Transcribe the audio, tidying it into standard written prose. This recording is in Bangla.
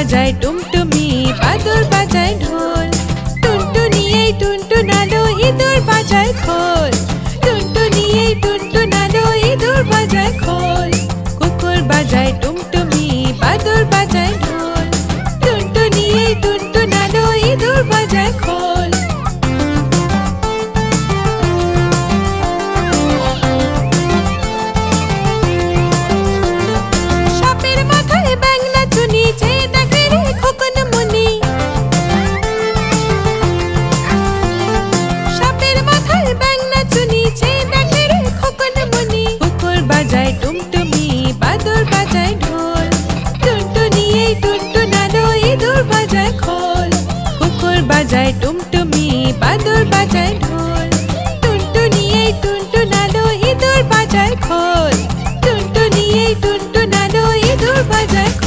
বাজায় টুমটুমি, বাদর বাজায় ঢোল। টুনটুনি এই টুনটুনালো, ইঁদুর বাজায় খোল। টুনটুনি এই টুনটুনালো, ইঁদুর বাজায় খোল। কুকুর বাজায় টুমটুমি, বাদর বাজায় ঢোল। টুনটুনি এই টুনটুনালো, ইঁদুর বাজায় খোল। সাপের মাথায় ব্যাঙ নাচুনি, চেয়ে দেখে রে খোকন মুনি। সাপের মাথায় ব্যাঙ নাচুনি, চেয়ে দেখে রে খোকন মুনি। কুকুর বাজায় টুমটুমি, বাদর বাজায় ঢোল। টুনটুনি এই টুনটুনালো, ইঁদুর বাজায় খোল। কুকুর বাজায় টুমটুমি, বাদর বাজায় ঢোল। টুনটুনি এই টুনটুনালো, ইঁদুর বাজায় খোল। টুনটুনি এই টুনটুনালো, ইঁদুর বাজায় খোল।